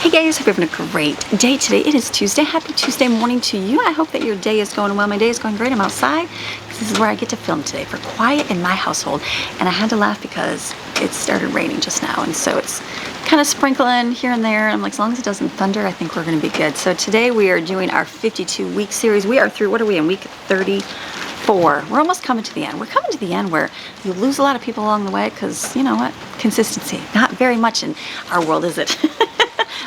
Hey guys, hope you're having a great day today. It is Tuesday. Happy Tuesday morning to you. I hope that your day is going well. My day is going great. I'm outside. This is where I get to film today for quiet in my household. And I had to laugh because it started raining just now. And so it's kind of sprinkling here and there. I'm like, as long as it doesn't thunder, I think we're going to be good. So today we are doing our 52-week series. We are through, what are we in, week 34. We're almost coming to the end. We're coming to the end where you lose a lot of people along the way because, you know what, consistency. Not very much in our world, is it?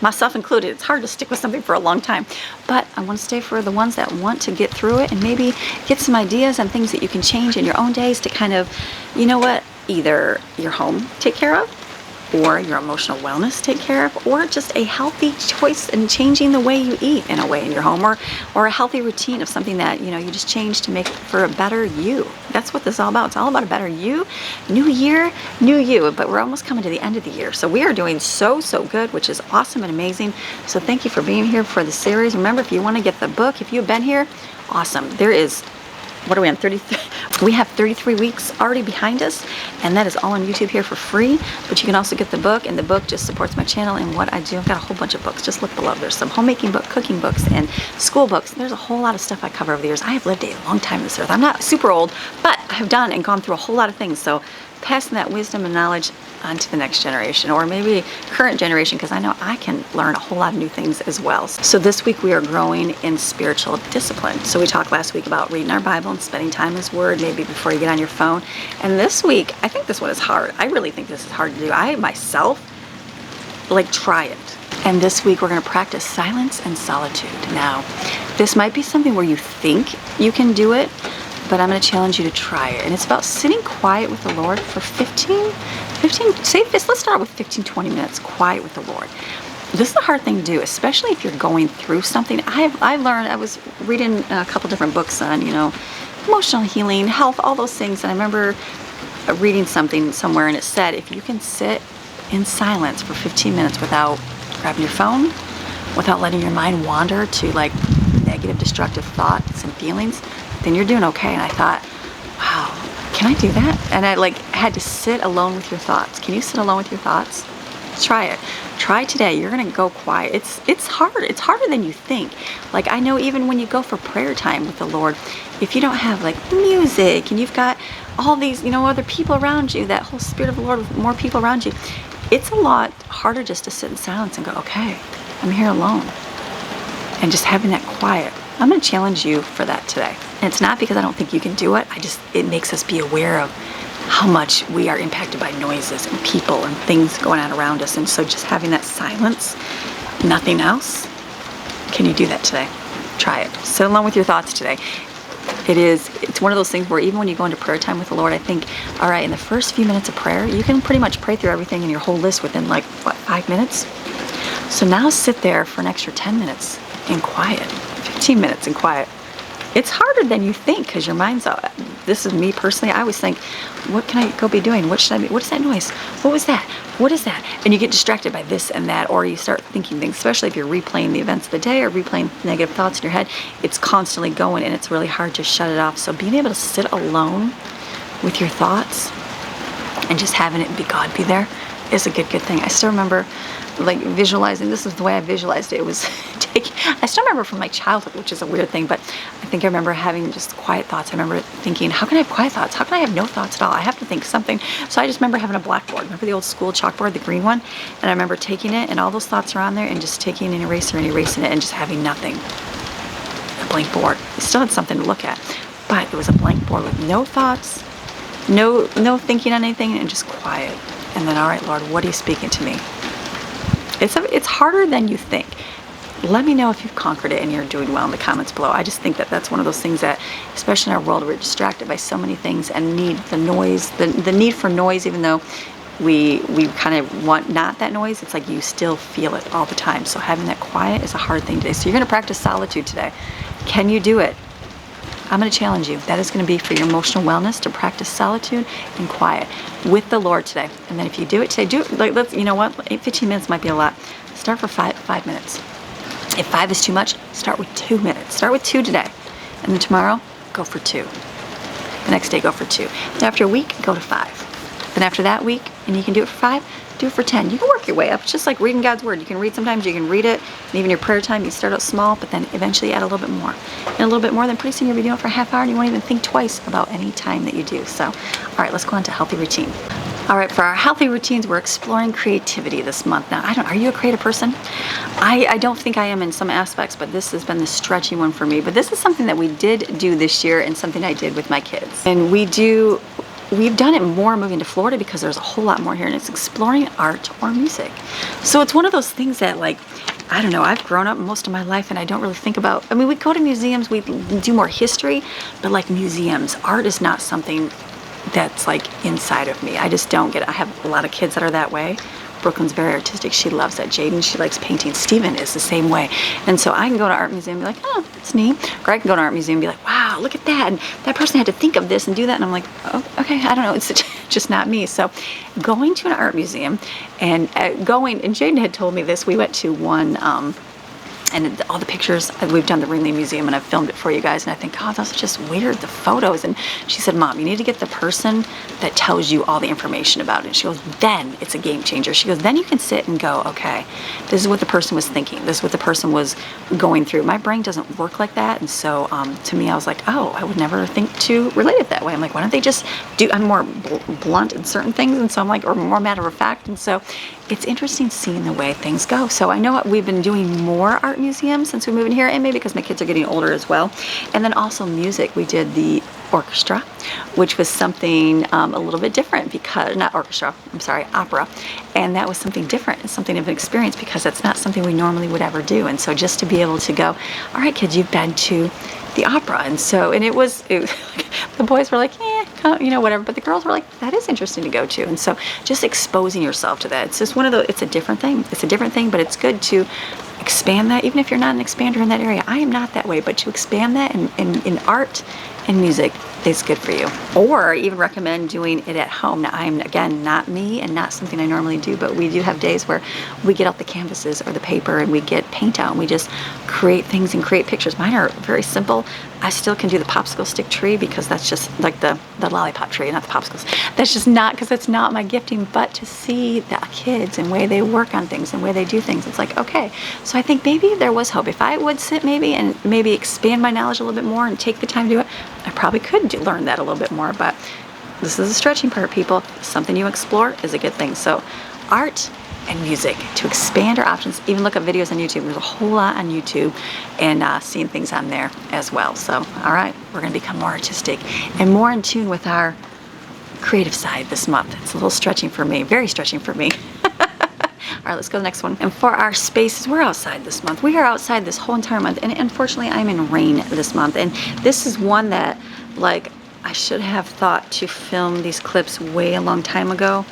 Myself included. It's hard to stick with something for a long time, but I want to stay for the ones that want to get through it and maybe get some ideas and things that you can change in your own days to kind of, you know what, either your home take care of, or your emotional wellness take care of, or just a healthy choice in changing the way you eat in a way in your home, or a healthy routine of something that, you know, you just change to make for a better you. That's what this is all about. It's all about a better you. New year, new you, but we're almost coming to the end of the year. So we are doing so good, which is awesome and amazing. So thank you for being here for the series. Remember, if you want to get the book, if you've been here, awesome. There is, what are we on, 33? We have 33 weeks already behind us, and that is all on YouTube here for free. But you can also get the book, and the book just supports my channel and what I do. I've got a whole bunch of books. Just look below. There's some homemaking book, cooking books, and school books. There's a whole lot of stuff I cover over the years. I have lived a long time on this earth. I'm not super old, but I have done and gone through a whole lot of things. So passing that wisdom and knowledge on to the next generation, or maybe current generation, because I know I can learn a whole lot of new things as well. So this week we are growing in spiritual discipline. So we talked last week about reading our Bible and spending time in His Word, maybe before you get on your phone. And this week, I think this one is hard. I really think this is hard to do. I myself, try it. And this week we're going to practice silence and solitude. Now, this might be something where you think you can do it, but I'm going to challenge you to try it. And it's about sitting quiet with the Lord for let's start with 15-20 minutes quiet with the Lord. This is a hard thing to do, especially if you're going through something. I learned, I was reading a couple different books on, emotional healing, health, all those things. And I remember reading something somewhere, and it said, if you can sit in silence for 15 minutes without grabbing your phone, without letting your mind wander to negative, destructive thoughts and feelings, then you're doing okay. And I thought, wow, can I do that? And I had to sit alone with your thoughts. Can you sit alone with your thoughts? Try it. Try today. You're gonna go quiet. It's hard. It's harder than you think. I know even when you go for prayer time with the Lord, if you don't have music and you've got all these, other people around you, that whole Spirit of the Lord with more people around you, it's a lot harder just to sit in silence and go, okay, I'm here alone. And just having that quiet. I'm going to challenge you for that today. And it's not because I don't think you can do it. It makes us be aware of how much we are impacted by noises and people and things going on around us. And so just having that silence, nothing else. Can you do that today? Try it. Sit alone with your thoughts today. It's one of those things where even when you go into prayer time with the Lord, I think, all right, in the first few minutes of prayer, you can pretty much pray through everything in your whole list within 5 minutes. So now sit there for an extra 10 minutes in quiet, 15 minutes in quiet. It's harder than you think because your mind's out. This is me personally. I always think, what can I go be doing? What should I be? What is that noise? What was that? What is that? And you get distracted by this and that, or you start thinking things, especially if you're replaying the events of the day or replaying negative thoughts in your head. It's constantly going and it's really hard to shut it off. So being able to sit alone with your thoughts and just having it be God be there is a good thing. I still remember visualizing, this is the way I visualized it. It was I still remember from my childhood, which is a weird thing, but I think I remember having just quiet thoughts. I remember thinking, how can I have quiet thoughts? How can I have no thoughts at all? I have to think something. So I just remember having a blackboard. Remember the old school chalkboard, the green one? And I remember taking it and all those thoughts are on there and just taking an eraser and erasing it and just having nothing. A blank board. It still had something to look at, but it was a blank board with no thoughts, no thinking on anything, and just quiet. And then, all right, Lord, what are you speaking to me? It's harder than you think. Let me know if you've conquered it and you're doing well in the comments below. I just think that that's one of those things that, especially in our world, we're distracted by so many things and need the noise, the need for noise, even though we kind of want not that noise. It's you still feel it all the time. So having that quiet is a hard thing today. So you're going to practice solitude today. Can you do it? I'm going to challenge you. That is going to be for your emotional wellness, to practice solitude and quiet with the Lord today. And then if you do it today, do it. Let's, 15 minutes might be a lot. Start for five minutes. If 5 is too much, start with 2 minutes. Start with 2 today. And then tomorrow, go for 2. The next day, go for 2. Then after a week, go to 5. Then after that week, and you can do it for 5, do it for 10. You can work your way up. It's just like reading God's word. You can read sometimes, you can read it, and even your prayer time, you start out small, but then eventually add a little bit more. And a little bit more, then pretty soon you'll be doing it for a half hour, and you won't even think twice about any time that you do. So, all right, let's go on to healthy routine. All right, for our healthy routines, we're exploring creativity this month. Now, are you a creative person? I don't think I am in some aspects, but this has been the stretchy one for me. But this is something that we did do this year and something I did with my kids. And we've done it more moving to Florida because there's a whole lot more here, and it's exploring art or music. So it's one of those things that, like, I don't know, I've grown up most of my life and I don't really think about, I mean, we go to museums, we do more history, but like museums, art is not something that's like inside of me. I just don't get it. I have a lot of kids that are that way. Brooklyn's very artistic. She loves that. Jaden, she likes painting. Steven is the same way. And so I can go to art museum and be like, oh, that's neat. Greg can go to art museum and be like, wow, look at that. And that person had to think of this and do that. And I'm like, oh, okay, I don't know. It's just not me. So going to an art museum and and Jaden had told me this. We went to one, and all the pictures, we've done the Ringley Museum and I've filmed it for you guys, and I think, oh, those are just weird, the photos. And she said, Mom, you need to get the person that tells you all the information about it. She goes, then it's a game changer. She goes, then you can sit and go, okay, this is what the person was thinking. This is what the person was going through. My brain doesn't work like that. And so to me, I was like, oh, I would never think to relate it that way. I'm like, why don't they just I'm more blunt in certain things. And so I'm like, or more matter of fact. And so it's interesting seeing the way things go. So I know we've been doing more art museums since we moved in here, and maybe because my kids are getting older as well. And then also music. We did the orchestra, which was something a little bit different because, not orchestra, I'm sorry, opera. And that was something different and something of an experience because that's not something we normally would ever do. And so just to be able to go, all right, kids, you've been to the opera. And so, and it was the boys were like, whatever. But the girls were like, that is interesting to go to. And so just exposing yourself to that. It's just it's a different thing. It's a different thing, but it's good to expand that, even if you're not an expander in that area. I am not that way, but to expand that in art and music is good for you. Or even recommend doing it at home. Now, I'm, again, not me and not something I normally do, but we do have days where we get out the canvases or the paper and we get paint out and we just create things and create pictures. Mine are very simple. I still can do the popsicle stick tree because that's just like the lollipop tree, not the popsicles. That's just not, because it's not my gifting, but to see the kids and way they work on things and way they do things, it's like, okay. So I think maybe there was hope. If I would sit and maybe expand my knowledge a little bit more and take the time to do it, I probably could learn that a little bit more. But this is a stretching part, people. Something you explore is a good thing. So art and music, to expand our options. Even look up videos on YouTube. There's a whole lot on YouTube, and seeing things on there as well. So, all right, we're going to become more artistic and more in tune with our creative side this month. It's a little stretching for me, very stretching for me. All right, let's go to the next one. And for our spaces, we're outside this month. We are outside this whole entire month, and unfortunately, I'm in rain this month. And this is one that, like, I should have thought to film these clips way a long time ago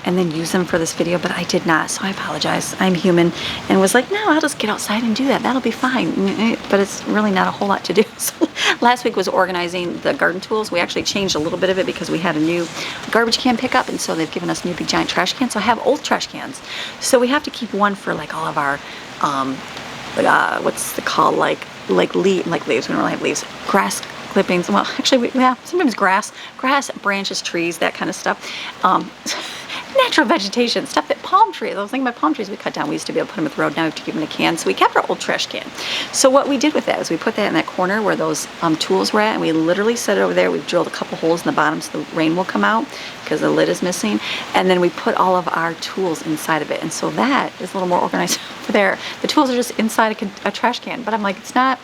and then use them for this video, but I did not, so I apologize. I'm human, and was like, no, I'll just get outside and do that. That'll be fine. But it's really not a whole lot to do. So last week was organizing the garden tools. We actually changed a little bit of it because we had a new garbage can pickup, and so they've given us new big giant trash cans. So I have old trash cans. So we have to keep one for like all of our, what's it called, like leaves. We don't really have leaves. Grass clippings. Well, actually, sometimes grass, branches, trees, that kind of stuff. Natural vegetation, stuff that palm trees. I was thinking about palm trees we cut down. We used to be able to put them at the road. Now we have to keep them in a can. So we kept our old trash can. So what we did with that is we put that in that corner where those tools were at, and we literally set it over there. We've drilled a couple holes in the bottom so the rain will come out because the lid is missing. And then we put all of our tools inside of it. And so that is a little more organized over there. The tools are just inside a trash can. But I'm like, it's not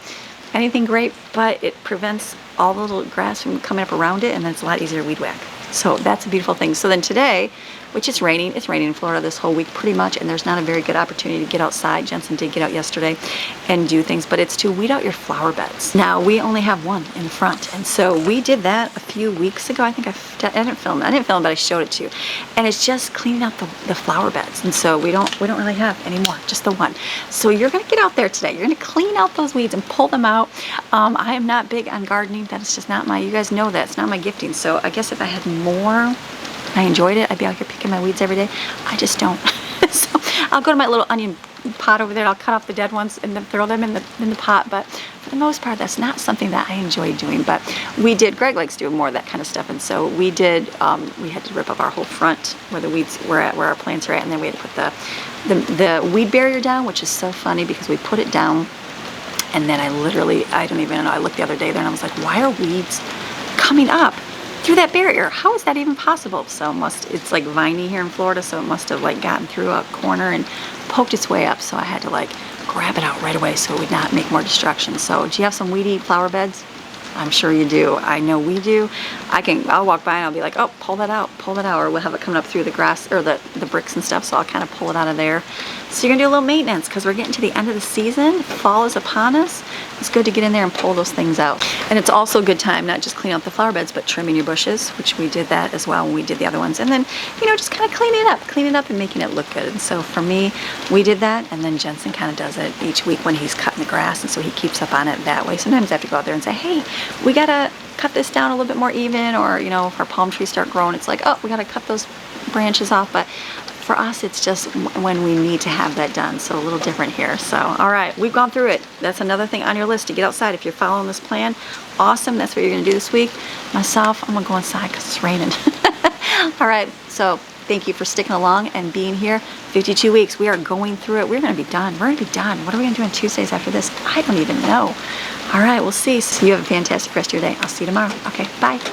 anything great, but it prevents all the little grass from coming up around it, and then it's a lot easier to weed whack. So that's a beautiful thing. So then today, which it's raining in Florida this whole week pretty much, and there's not a very good opportunity to get outside. Jensen did get out yesterday and do things, but it's to weed out your flower beds. Now, we only have one in the front, and so we did that a few weeks ago. I think I didn't film it, but I showed it to you. And it's just cleaning out the flower beds, and so we don't really have any more, just the one. So you're gonna get out there today. You're gonna clean out those weeds and pull them out. I am not big on gardening. That is just not you guys know that, it's not my gifting. So I guess if I had more, I enjoyed it, I'd be out here picking my weeds every day. I just don't. So I'll go to my little onion pot over there. I'll cut off the dead ones and then throw them in the pot. But for the most part, that's not something that I enjoy doing. But we did. Greg likes doing more of that kind of stuff, and so we did. We had to rip up our whole front where the weeds were at, where our plants are at, and then we had to put the weed barrier down, which is so funny because we put it down, and then I don't even know. I looked the other day there, and I was like, why are weeds coming up through that barrier? How is that even possible? So it's like viney here in Florida, so it must have like gotten through a corner and poked its way up. So I had to like grab it out right away so it would not make more destruction. So do you have some weedy flower beds? I'm sure you do. I know we do. I'll walk by and I'll be like, oh, pull that out, or we'll have it coming up through the grass or the bricks and stuff. So I'll kind of pull it out of there. So you're gonna do a little maintenance because we're getting to the end of the season. Fall is upon us. It's good to get in there and pull those things out. And it's also a good time, not just clean out the flower beds, but trimming your bushes, which we did that as well when we did the other ones. And then, just kind of cleaning it up and making it look good. And so for me, we did that. And then Jensen kind of does it each week when he's cutting the grass. And so he keeps up on it that way. Sometimes I have to go out there and say, hey, we gotta cut this down a little bit more even, or if our palm trees start growing, it's like, oh, we gotta cut those branches off. But for us, it's just when we need to have that done, so a little different here. So all right, we've gone through it. That's another thing on your list, to get outside. If you're following this plan, awesome. That's what you're gonna do this week. Myself, I'm gonna go inside because it's raining. All right, so thank you for sticking along and being here. 52 weeks, we are going through it. We're gonna be done. What are we gonna do on Tuesdays after this? I don't even know. All right, we'll see. So you have a fantastic rest of your day. I'll see you tomorrow. Okay, bye.